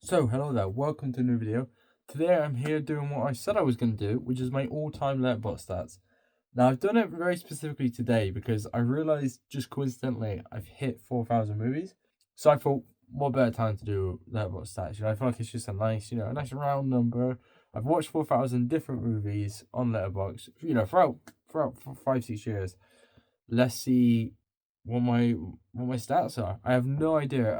So, hello there, welcome to a new video. Today I'm here doing what I said I was going to do, which is my all-time Letterboxd stats. Now, I've done it very specifically today because I realized just coincidentally I've hit 4,000 movies. So I thought, what better time to do Letterboxd stats? I feel like it's just a nice, a nice round number. I've watched 4,000 different movies on Letterboxd, throughout 5-6 years. Let's see what my stats are. I have no idea.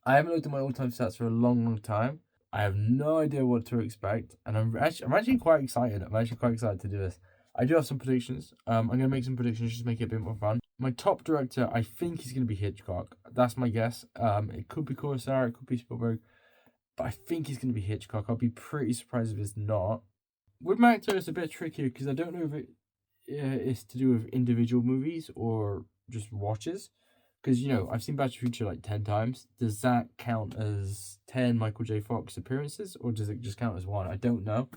I haven't looked at my all-time stats for a long time. I have no idea what to expect, and I'm actually quite excited. I'm actually quite excited to do this. I do have some predictions. I'm gonna make some predictions just to make it a bit more fun. My top director, I think, is gonna be Hitchcock. That's my guess. It could be Kurosawa, it could be Spielberg, but I think he's gonna be Hitchcock. I'll be pretty surprised if it's not. With my actor, it's a bit trickier because I don't know if it is to do with individual movies or just watches. Because, I've seen Back to the Future like 10 times. Does that count as 10 Michael J. Fox appearances, or does it just count as one? I don't know.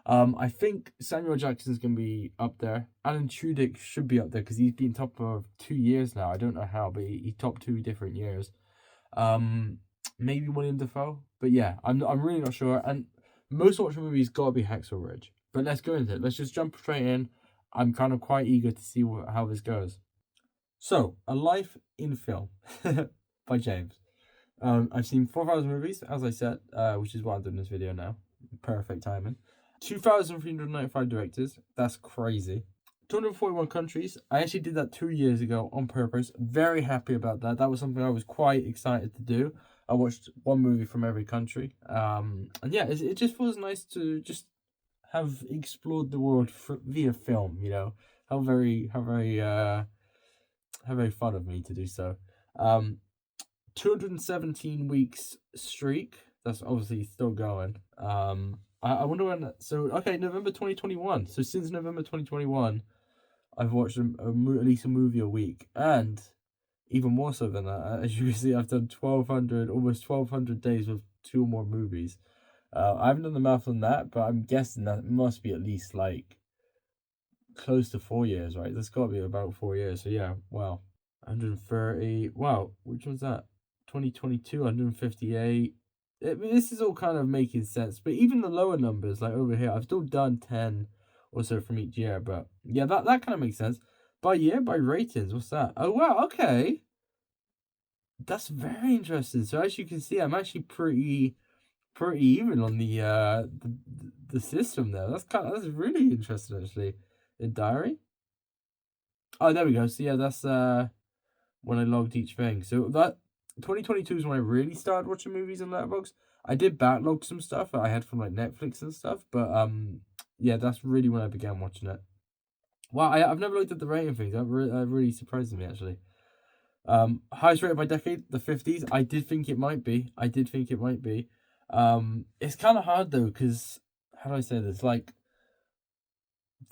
I think Samuel Jackson's going to be up there. Alan Tudyk should be up there because he's been top of 2 years now. I don't know how, but he topped 2 different years. Maybe William Dafoe. But yeah, I'm really not sure. And most watching movies got to be Hacksaw Ridge. But let's go into it. Let's just jump straight in. I'm kind of quite eager to see how this goes. So, A Life in Film by James. I've seen 4,000 movies, as I said, which is why I'm doing this video now. Perfect timing. 2,395 directors. That's crazy. 241 countries. I actually did that 2 years ago on purpose. Very happy about that. That was something I was quite excited to do. I watched one movie from every country. And yeah, it just feels nice to just have explored the world via film, How very fun of me to do so. 217 weeks streak. That's obviously still going. I wonder when. So okay, November 2021. So since November 2021, I've watched at least a movie a week, and even more so than that. As you can see, I've done 1,200, almost 1,200 days with 2 more movies. I haven't done the math on that, but I'm guessing that must be at least like close to 4 years, right? That's got to be about 4 years. So yeah, wow. 130. Wow, which one's that? 2022, 158. This is all kind of making sense, but even the lower numbers, like over here, I've still done 10 or so from each year. But yeah, that kind of makes sense. By year, by ratings, what's that? Oh wow, okay, that's very interesting. So as you can see, I'm actually pretty even on the system there. That's really interesting actually. In diary. Oh, there we go. So yeah, that's when I logged each thing. So that 2022 is when I really started watching movies on Letterboxd. I did backlog some stuff that I had from like Netflix and stuff, but yeah, that's really when I began watching it. Wow, I've never looked at the rating things. That really surprised me actually. Highest rated by decade, the 50s. I did think it might be. It's kind of hard though, because how do I say this? Like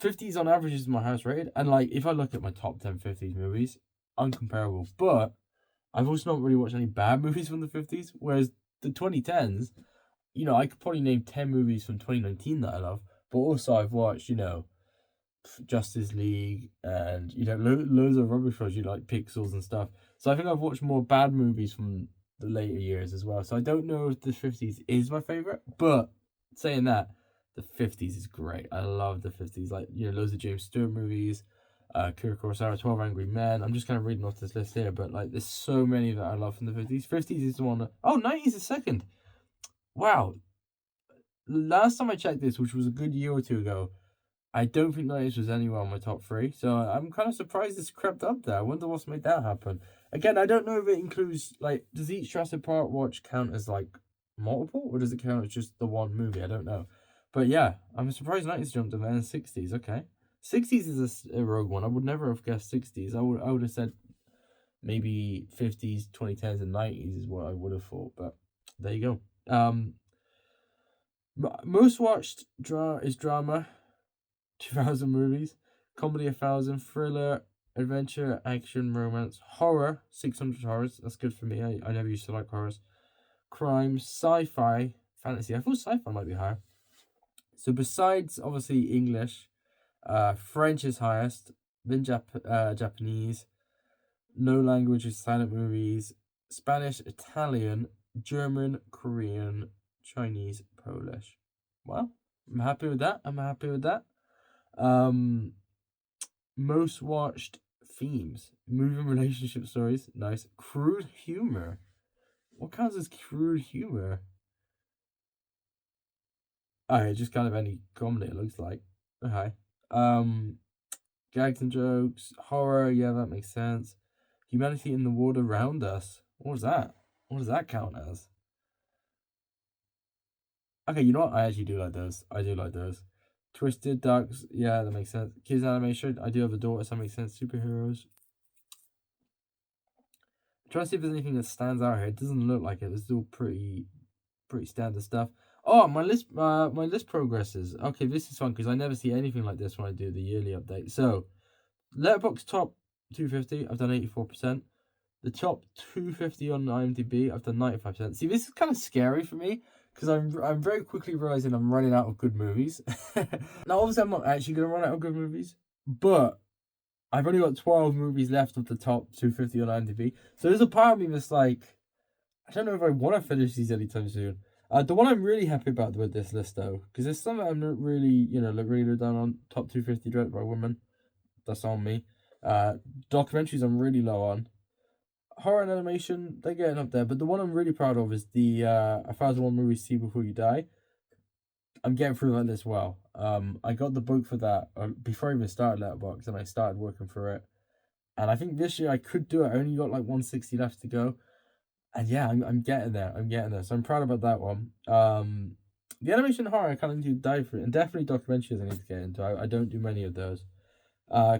50s on average is my highest rated, and like if I look at my top 10 50s movies, uncomparable. But I've also not really watched any bad movies from the 50s, whereas the 2010s, I could probably name 10 movies from 2019 that I love, but also I've watched, Justice League and, loads of rubbish films, like Pixels and stuff. So I think I've watched more bad movies from the later years as well. So I don't know if the 50s is my favourite, but saying that, the 50s is great. I love the 50s, like, loads of James Stewart movies. Kira Kurosawa, 12 Angry Men. I'm just kind of reading off this list here, but like there's so many that I love from the 50s. 50s is the one that, 90s is second. Wow. Last time I checked this, which was a good year or two ago, I don't think 90s was anywhere on my top 3. So I'm kind of surprised it's crept up there. I wonder what's made that happen. Again, I don't know if it includes, like, does each Jurassic Park watch count as like multiple, or does it count as just the one movie? I don't know. But yeah, I'm surprised 90s jumped in there and 60s. Okay. 60s is a rogue one. I would never have guessed 60s. I would have said maybe 50s, 2010s, and 90s is what I would have thought. But there you go. Most watched is drama, 2,000 movies. Comedy, 1,000. Thriller, adventure, action, romance. Horror, 600 horrors. That's good for me. I never used to like horrors. Crime, sci-fi, fantasy. I thought sci-fi might be higher. So besides, obviously, English, French is highest, then Japanese, no language is silent movies, Spanish, Italian, German, Korean, Chinese, Polish. Well, I'm happy with that. I'm happy with that. Um, Most watched themes, moving relationship stories. Nice. Crude humor. What counts as crude humor? Oh, just kind of any comedy. It looks like. Okay. Um, Gags and jokes, horror. Yeah, that makes sense. Humanity in the world around us. What is that? What does that count as? Okay, you know what? I actually do like those. I do like those. Twisted Ducks. Yeah, that makes sense. Kids animation. I do have a daughter, so that makes sense. Superheroes. I'm trying to see if there's anything that stands out here. It doesn't look like it. It's all pretty standard stuff. Oh, my list progresses. Okay, this is fun because I never see anything like this when I do the yearly update. So, Letterboxd top 250. I've done 84%. The top 250 on IMDb, I've done 95%. See, this is kind of scary for me because I'm very quickly realizing I'm running out of good movies. Now, obviously, I'm not actually going to run out of good movies, but I've only got 12 movies left of the top 250 on IMDb. So there's a part of me that's like, I don't know if I want to finish these anytime soon. The one I'm really happy about with this list, though, because there's some that I'm not really, really down on. Top 250 directed by women. That's on me. Documentaries I'm really low on. Horror and animation, they're getting up there, but the one I'm really proud of is the 1001 Movies See Before You Die. I'm getting through that as well. I got the book for that before I even started Letterboxd, and I started working for it. And I think this year I could do it. I only got like 160 left to go. And yeah, I'm getting there. I'm getting there. So I'm proud about that one. The animation horror I kind of need to dive for it. And definitely documentaries I need to get into. I don't do many of those.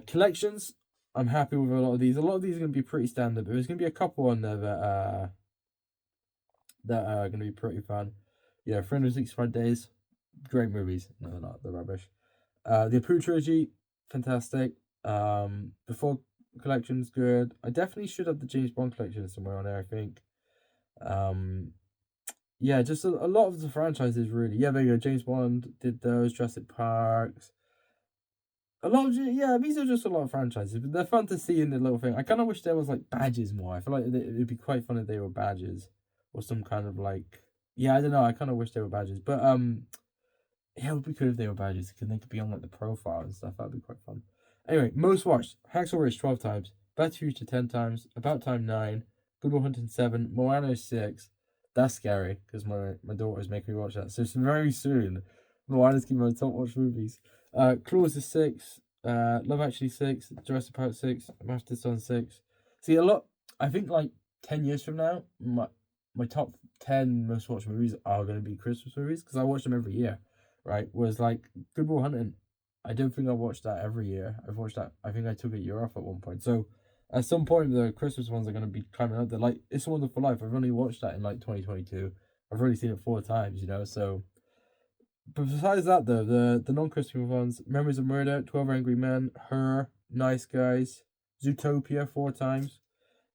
Collections, I'm happy with a lot of these. A lot of these are going to be pretty standard, but there's going to be a couple on there that are going to be pretty fun. Yeah, 365 Days, great movies. No, they're not. They're rubbish. The Apu trilogy, fantastic. Before collection's good. I definitely should have the James Bond collection somewhere on there, I think. Yeah, just a lot of the franchises really. Yeah, there you go. James Bond did those. Jurassic Parks. A lot of yeah, these are just a lot of franchises, but they're fun to see in the little thing. I kind of wish there was like badges more. I feel like it'd be quite fun if they were badges or some kind of like yeah, I don't know. I kind of wish they were badges, but yeah, it would be good if they were badges because they could be on like the profile and stuff. That'd be quite fun. Anyway, most watched: Hacksaw Ridge 12 times, Back to the Future 10 times, About Time 9, Good Will Hunting 7, Moana 6. That's scary because my daughter's making me watch that. So it's very soon. Moana's keeping my top watch movies. Claws is 6, Love Actually 6, Jurassic Park 6, Master Son 6. See, a lot, I think like 10 years from now, my top 10 most watched movies are going to be Christmas movies because I watch them every year, right? Whereas like Good Will Hunting, I don't think I watched that every year. I've watched that, I think I took a year off at one point. So at some point, the Christmas ones are going to be coming out. They're like, It's a Wonderful Life. I've only watched that in like 2022. I've already seen it 4 times, so but besides that, though, the non-Christmas ones: Memories of Murder, 12 Angry Men, Her, Nice Guys, Zootopia 4 times,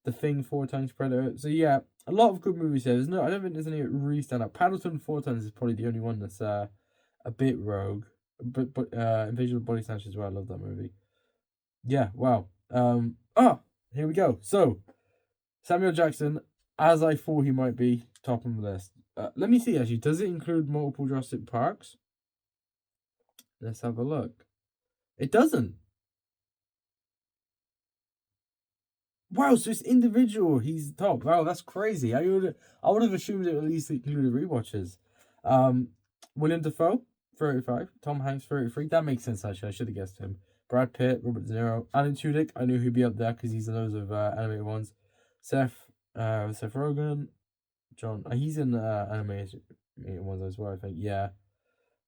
The Thing 4 times, Predator. So yeah, a lot of good movies here. I don't think there's any that really stand out. Paddleton 4 times is probably the only one that's a bit rogue. But Invasion of the Body Snatchers as well. I love that movie. Yeah, wow. Here we go. So Samuel Jackson, as I thought he might be, top on the list. Let me see, actually. Does it include multiple Jurassic Parks? Let's have a look. It doesn't. Wow, so it's individual. He's top. Wow, that's crazy. I would have assumed it at least included rewatches. William Dafoe, 35. Tom Hanks, 33. That makes sense, actually. I should have guessed him. Brad Pitt, Robert De Niro. Alan Tudyk, I knew he'd be up there because he's in those of animated ones. Seth Rogen. John, he's in animated ones as well, I think. Yeah.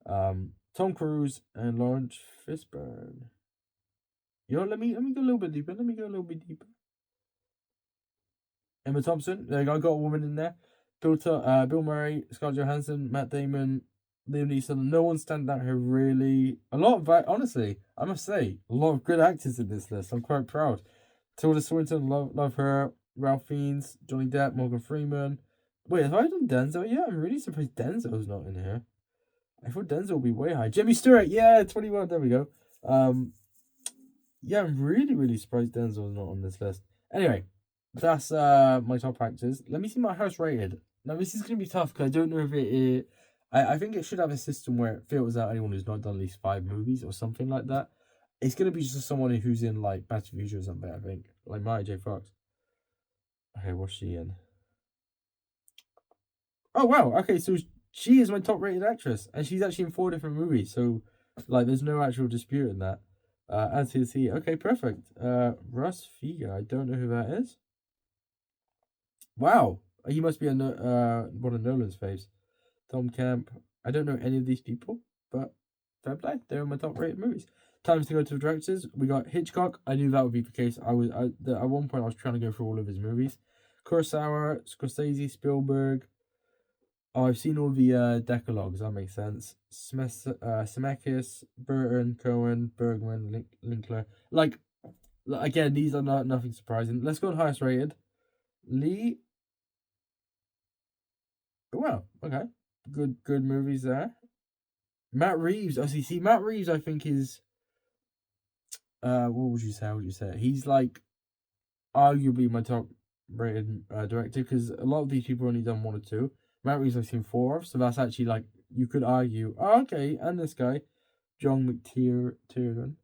Tom Cruise and Lawrence Fishburne. You know, let me go a little bit deeper. Emma Thompson. There you go. I got a woman in there. Bill Murray, Scarlett Johansson, Matt Damon, Liam Neeson. No one stand out here really. A lot of honestly, I must say, a lot of good actors in this list. I'm quite proud. Tilda Swinton, love her. Ralph Fiennes, Johnny Depp, Morgan Freeman. Wait, have I done Denzel? Yeah, I'm really surprised Denzel's not in here. I thought Denzel would be way high. Jimmy Stewart, yeah, 21. There we go. Yeah, I'm really surprised Denzel's not on this list. Anyway, that's my top actors. Let me see my house rated. Now this is gonna be tough because I don't know if it is. I think it should have a system where it filters out anyone who's not done at least 5 movies or something like that. It's gonna be just someone who's in like Back to the Future or something. I think like Mary J. Fox. Okay, what's she in? Oh wow. Okay, so she is my top rated actress, and she's actually in 4 different movies. So like, there's no actual dispute in that. Add to the okay, perfect. Russ Fieger. I don't know who that is. Wow, he must be one of Nolan's faves. Tom Camp. I don't know any of these people, but fair play. They're in my top rated movies. Times to go to the directors. We got Hitchcock. I knew that would be the case. At one point I was trying to go through all of his movies. Kurosawa, Scorsese, Spielberg. Oh, I've seen all the Decalogues. That makes sense. Zemeckis, Burton, Cohen, Bergman, Linkler. Like, again, these are nothing surprising. Let's go on highest rated. Lee. Well, okay. Good movies there. Matt Reeves. Oh, see, Matt Reeves, I think is. What would you say? How would you say it? He's like arguably my top rated director, because a lot of these people only done 1 or 2. Matt Reeves I've seen 4 of, so that's actually like, you could argue, oh, okay, and this guy, John McTiernan.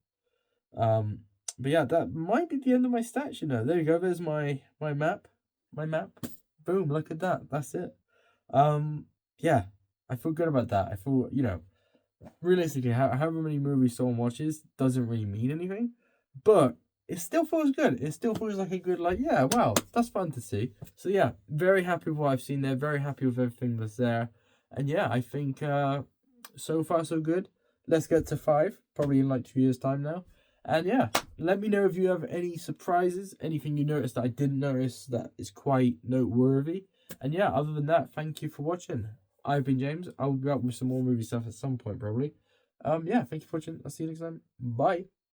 But yeah, that might be the end of my stats. There you go. There's my map. Boom! Look at that. That's it. Yeah, I feel good about that. I feel, realistically, however many movies someone watches doesn't really mean anything, but it still feels good. It still feels like a good, like, yeah, wow, that's fun to see. So yeah, very happy with what I've seen there. Very happy with everything that's there. And yeah, I think so far so good. Let's get to 5, probably in like 2 years' time now. And yeah, let me know if you have any surprises, anything you noticed that I didn't notice that is quite noteworthy. And yeah, other than that, thank you for watching. I've been James. I'll be back with some more movie stuff at some point, probably. Yeah, thank you for watching. I'll see you next time. Bye.